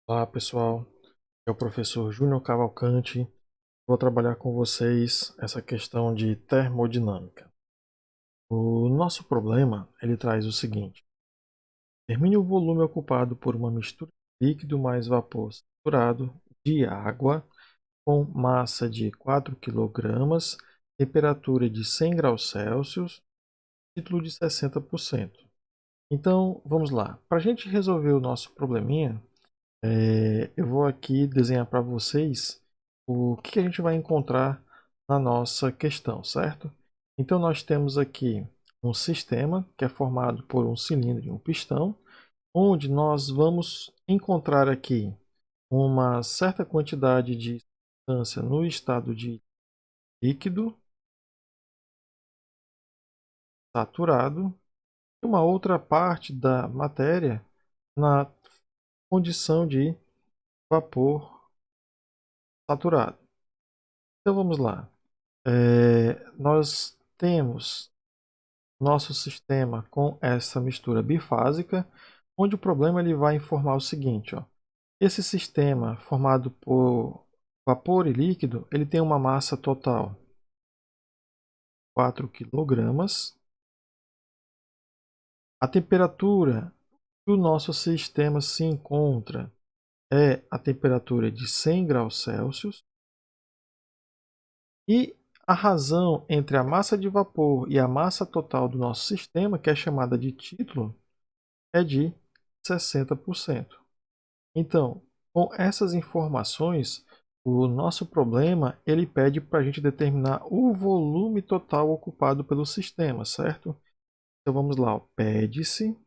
Olá pessoal, é o professor Júnior Cavalcante. Vou trabalhar com vocês essa questão de termodinâmica. O nosso problema ele traz o seguinte: determine o volume ocupado por uma mistura de líquido mais vapor saturado de água com massa de 4 kg, temperatura de 100 graus Celsius, título de 60%. Então vamos lá. Para a gente resolver o nosso probleminha, eu vou aqui desenhar para vocês o que a gente vai encontrar na nossa questão, certo? Então nós temos aqui um sistema que é formado por um cilindro e um pistão, onde nós vamos encontrar aqui uma certa quantidade de substância no estado de líquido saturado e uma outra parte da matéria na condição de vapor saturado. Então vamos lá. Nós temos nosso sistema com essa mistura bifásica, onde o problema ele vai informar o seguinte, ó. Esse sistema formado por vapor e líquido, ele tem uma massa total 4 kg. A temperatura que o nosso sistema se encontra é a temperatura de 100 graus Celsius. E a razão entre a massa de vapor e a massa total do nosso sistema, que é chamada de título, é de 60%. Então, com essas informações, o nosso problema ele pede para a gente determinar o volume total ocupado pelo sistema, certo? Então vamos lá, pede-se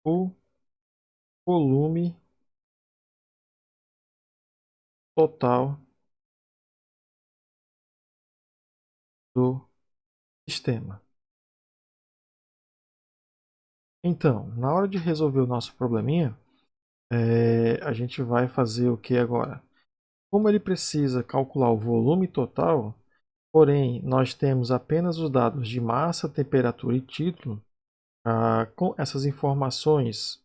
o volume total do sistema. Então, na hora de resolver o nosso probleminha, a gente vai fazer o que agora? Como ele precisa calcular o volume total, porém nós temos apenas os dados de massa, temperatura e título, com essas informações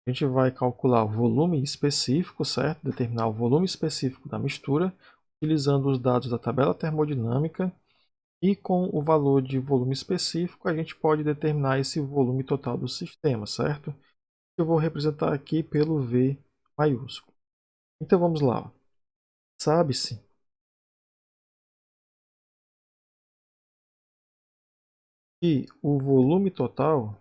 a gente vai calcular o volume específico, certo? Determinar o volume específico da mistura, utilizando os dados da tabela termodinâmica, e com o valor de volume específico a gente pode determinar esse volume total do sistema, certo? Eu vou representar aqui pelo V maiúsculo. Então vamos lá. Sabe-se que o volume total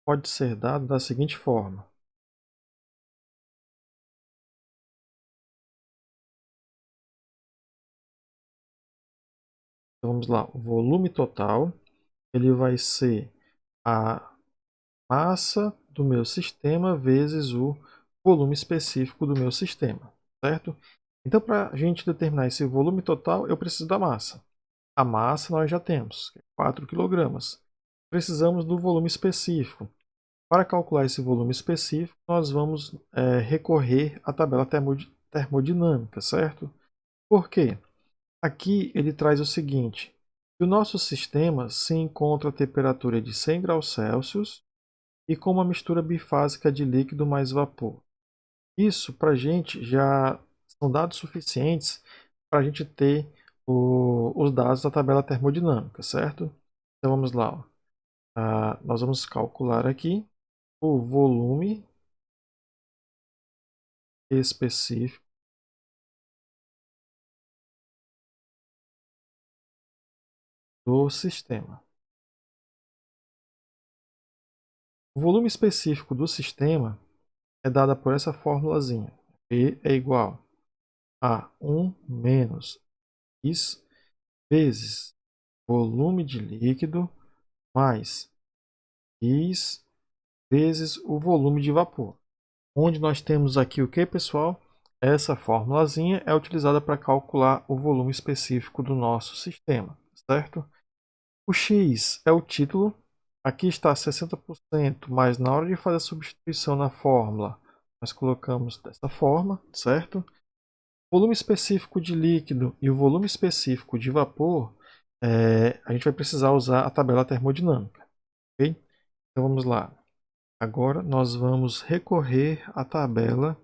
pode ser dado da seguinte forma. Então vamos lá, o volume total ele vai ser a massa do meu sistema vezes o volume específico do meu sistema, certo? Então, para a gente determinar esse volume total, eu preciso da massa. A massa nós já temos, que é 4 kg. Precisamos do volume específico. Para calcular esse volume específico, nós vamos recorrer à tabela termodinâmica, certo? Por quê? Aqui ele traz o seguinte: que o nosso sistema se encontra a temperatura de 100 graus Celsius e com uma mistura bifásica de líquido mais vapor. Isso para a gente já são dados suficientes para a gente ter os dados da tabela termodinâmica, certo? Então vamos lá. Ó. Nós vamos calcular aqui o volume específico do sistema. O volume específico do sistema é dado por essa formulazinha. E é igual a 1 menos X vezes volume de líquido mais X vezes o volume de vapor. Onde nós temos aqui o que, pessoal? Essa formulazinha é utilizada para calcular o volume específico do nosso sistema, certo? O X é o título. Aqui está 60%, mas na hora de fazer a substituição na fórmula, nós colocamos dessa forma, certo? O volume específico de líquido e o volume específico de vapor, a gente vai precisar usar a tabela termodinâmica. Ok? Então vamos lá. Agora nós vamos recorrer à tabela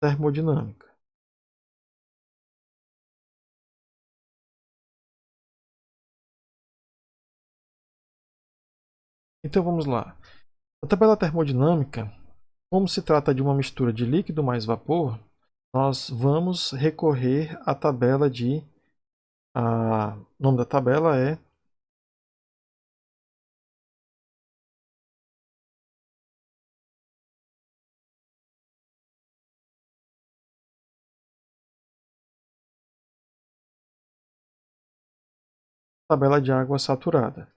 termodinâmica. Então vamos lá. A tabela termodinâmica, como se trata de uma mistura de líquido mais vapor, nós vamos recorrer à tabela de... O nome da tabela é tabela de água saturada.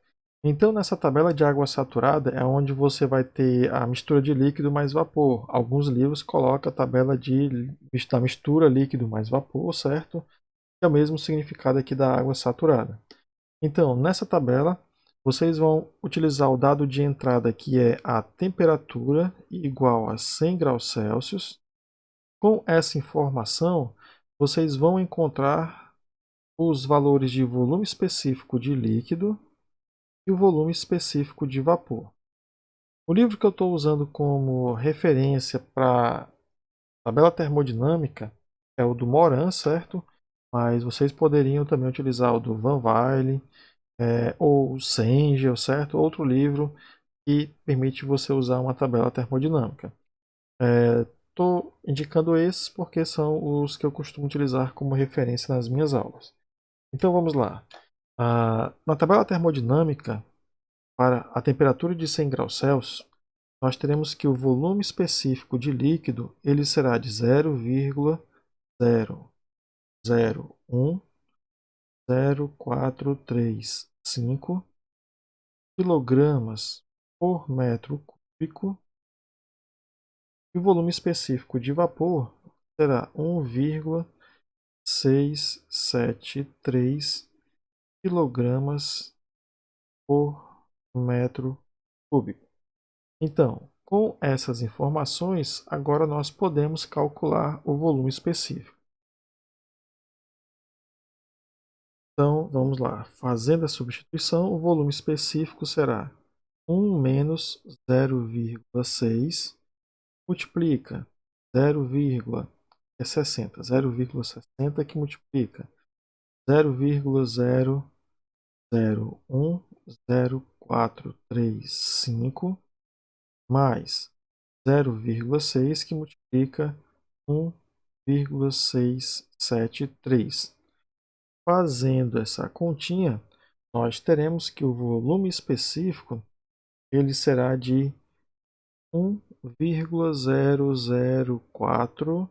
Então, nessa tabela de água saturada é onde você vai ter a mistura de líquido mais vapor. Alguns livros colocam a tabela da mistura líquido mais vapor, certo? Que é o mesmo significado aqui da água saturada. Então, nessa tabela, vocês vão utilizar o dado de entrada, que é a temperatura igual a 100 graus Celsius. Com essa informação, vocês vão encontrar os valores de volume específico de líquido e o volume específico de vapor. O livro que eu estou usando como referência para tabela termodinâmica é o do Moran, certo? Mas vocês poderiam também utilizar o do Van Weyl, ou o Sengel, certo? Outro livro que permite você usar uma tabela termodinâmica. Estou indicando esses porque são os que eu costumo utilizar como referência nas minhas aulas. Então vamos lá. Na tabela termodinâmica, para a temperatura de 100 graus Celsius, nós teremos que o volume específico de líquido ele será de 0,0010435 kg por metro cúbico, e o volume específico de vapor será 1,673 kg por metro cúbico. Então, com essas informações, agora nós podemos calcular o volume específico. Então, vamos lá. Fazendo a substituição, o volume específico será 1 menos 0,6 multiplica 0,60 que multiplica 0,00100435 mais 0,6 que multiplica 1,673. Fazendo essa continha, nós teremos que o volume específico ele será de 1,004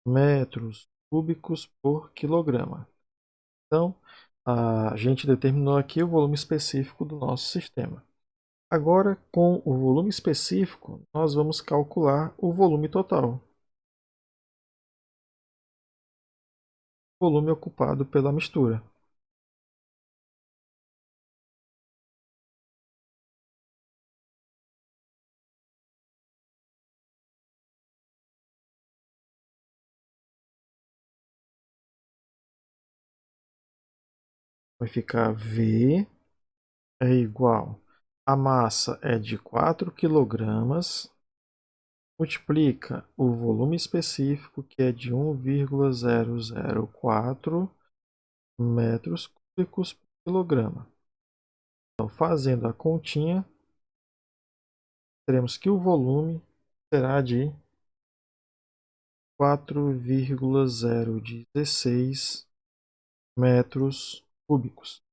metros cúbicos por quilograma. Então, a gente determinou aqui o volume específico do nosso sistema. Agora, com o volume específico, nós vamos calcular o volume total. Volume ocupado pela mistura. Vai ficar V é igual. A massa é de 4 kg, multiplica o volume específico, que é de 1,004 metros cúbicos por quilograma. Então, fazendo a continha, teremos que o volume será de 4,016 metros cúbicos.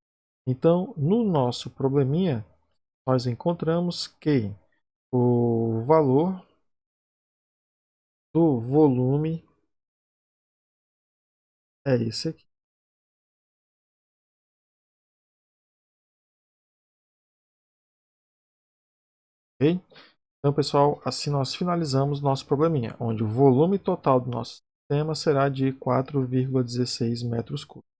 Então, no nosso probleminha, nós encontramos que o valor do volume é esse aqui. Ok? Então, pessoal, assim nós finalizamos nosso probleminha, onde o volume total do nosso sistema será de 4,16 metros cúbicos.